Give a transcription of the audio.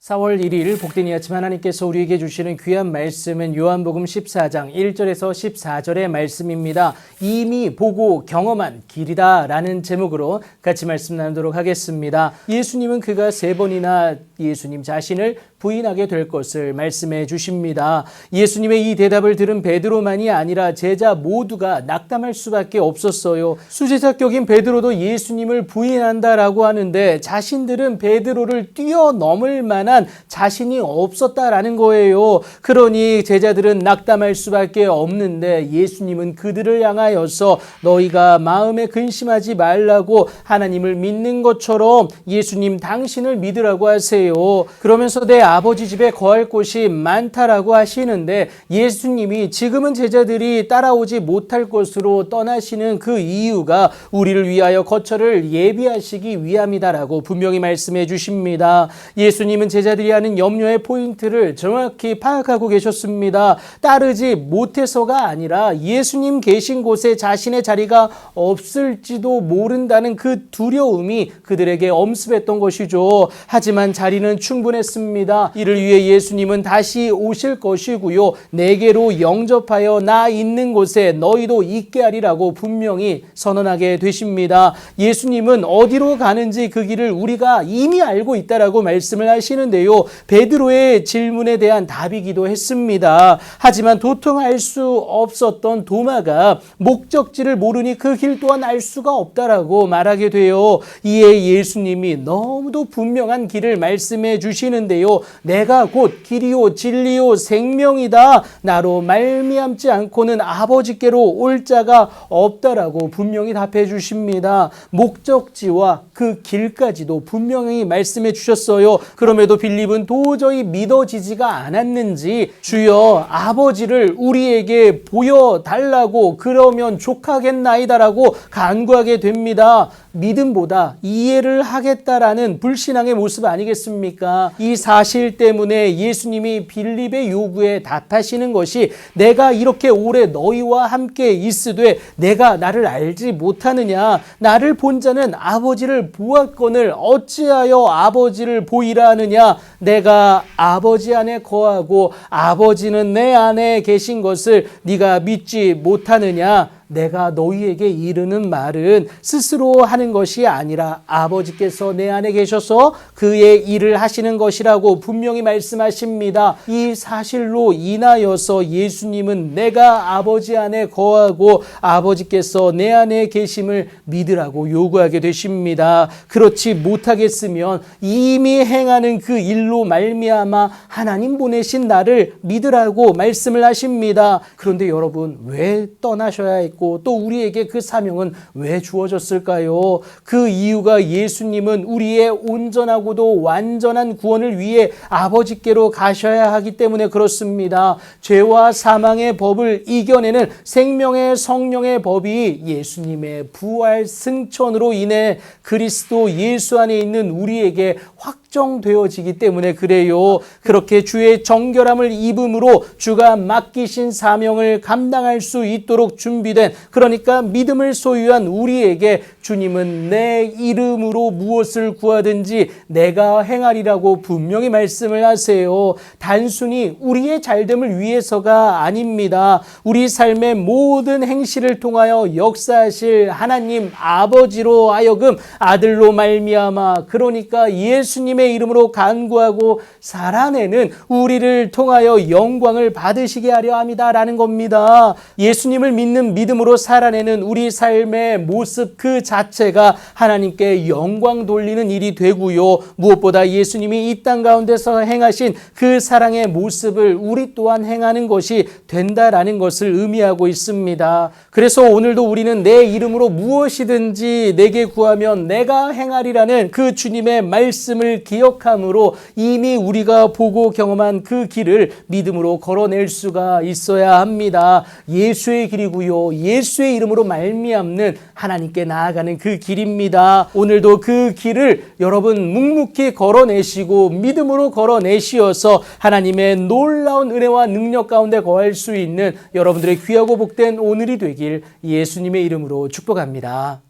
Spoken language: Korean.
4월 1일 복된 이 아침 하나님께서 우리에게 주시는 귀한 말씀은 요한복음 14장 1절에서 14절의 말씀입니다. 이미 보고 경험한 길이다 라는 제목으로 같이 말씀 나누도록 하겠습니다. 예수님은 그가 3번이나 예수님 자신을 부인하게 될 것을 말씀해 주십니다. 예수님의 이 대답을 들은 베드로만이 아니라 제자 모두가 낙담할 수밖에 없었어요. 수제자격인 베드로도 예수님을 부인한다라고 하는데 자신들은 베드로를 뛰어넘을 만한 자신이 없었다라는 거예요. 그러니 제자들은 낙담할 수밖에 없는데 예수님은 그들을 향하여서 너희가 마음에 근심하지 말라고 하나님을 믿는 것처럼 예수님 당신을 믿으라고 하세요. 그러면서 내 아버지 집에 거할 곳이 많다라고 하시는데 예수님이 지금은 제자들이 따라오지 못할 곳으로 떠나시는 그 이유가 우리를 위하여 거처를 예비하시기 위함이다라고 분명히 말씀해 주십니다. 예수님은 제자들이 하는 염려의 포인트를 정확히 파악하고 계셨습니다. 따르지 못해서가 아니라 예수님 계신 곳에 자신의 자리가 없을지도 모른다는 그 두려움이 그들에게 엄습했던 것이죠. 하지만 자리는 충분했습니다. 이를 위해 예수님은 다시 오실 것이고요. 내게로 영접하여 나 있는 곳에 너희도 있게 하리라고 분명히 선언하게 되십니다. 예수님은 어디로 가는지 그 길을 우리가 이미 알고 있다라고 말씀을 하시는데요. 베드로의 질문에 대한 답이기도 했습니다. 하지만 도통 알 수 없었던 도마가 목적지를 모르니 그 길 또한 알 수가 없다라고 말하게 돼요. 이에 예수님이 너무도 분명한 길을 말씀해 주시는데요. 내가 곧 길이요 진리요 생명이다. 나로 말미암지 않고는 아버지께로 올 자가 없다라고 분명히 답해 주십니다. 목적지와 그 길까지도 분명히 말씀해 주셨어요. 그럼에도 빌립은 도저히 믿어지지가 않았는지 주여 아버지를 우리에게 보여달라고 그러면 족하겠나이다라고 간구하게 됩니다. 믿음보다 이해를 하겠다라는 불신앙의 모습 아니겠습니까? 이 사실 때문에 예수님이 빌립의 요구에 답하시는 것이 내가 이렇게 오래 너희와 함께 있으되 내가 나를 알지 못하느냐? 나를 본 자는 아버지를 보았거늘 어찌하여 아버지를 보이라 하느냐? 내가 아버지 안에 거하고 아버지는 내 안에 계신 것을 네가 믿지 못하느냐? 내가 너희에게 이르는 말은 스스로 하는 것이 아니라 아버지께서 내 안에 계셔서 그의 일을 하시는 것이라고 분명히 말씀하십니다. 이 사실로 인하여서 예수님은 내가 아버지 안에 거하고 아버지께서 내 안에 계심을 믿으라고 요구하게 되십니다. 그렇지 못하겠으면 이미 행하는 그 일로 말미암아 하나님 보내신 나를 믿으라고 말씀을 하십니다. 그런데 여러분 왜 떠나셔야 했고 또 우리에게 그 사명은 왜 주어졌을까요? 그 이유가 예수님은 우리의 온전하고도 완전한 구원을 위해 아버지께로 가셔야 하기 때문에 그렇습니다. 죄와 사망의 법을 이겨내는 생명의 성령의 법이 예수님의 부활 승천으로 인해 그리스도 예수 안에 있는 우리에게 확정되어지기 때문에 그래요. 그렇게 주의 정결함을 입음으로 주가 맡기신 사명을 감당할 수 있도록 준비된 그러니까 믿음을 소유한 우리에게 주님은 내 이름으로 무엇을 구하든지 내가 행하리라고 분명히 말씀을 하세요. 단순히 우리의 잘됨을 위해서가 아닙니다. 우리 삶의 모든 행실을 통하여 역사하실 하나님 아버지로 하여금 아들로 말미암아 그러니까 예수님의 이름으로 간구하고 살아내는 우리를 통하여 영광을 받으시게 하려 합니다라는 겁니다. 예수님을 믿는 믿음으로 살아내는 우리 삶의 모습 그 자체가 하나님께 영광 돌리는 일이 되고요. 무엇보다 예수님이 이 땅 가운데서 행하신 그 사랑의 모습을 우리 또한 행하는 것이 된다라는 것을 의미하고 있습니다. 그래서 오늘도 우리는 내 이름으로 무엇이든지 내게 구하면 내가 행하리라는 그 주님의 말씀을 기억함으로 이미 우리가 보고 경험한 그 길을 믿음으로 걸어낼 수가 있어야 합니다. 예수의 길이고요. 예수의 이름으로 말미암는 하나님께 나아가는 그 길입니다. 오늘도 그 길을 여러분 묵묵히 걸어내시고 믿음으로 걸어내시어서 하나님의 놀라운 은혜와 능력 가운데 거할 수 있는 여러분들의 귀하고 복된 오늘이 되길 예수님의 이름으로 축복합니다.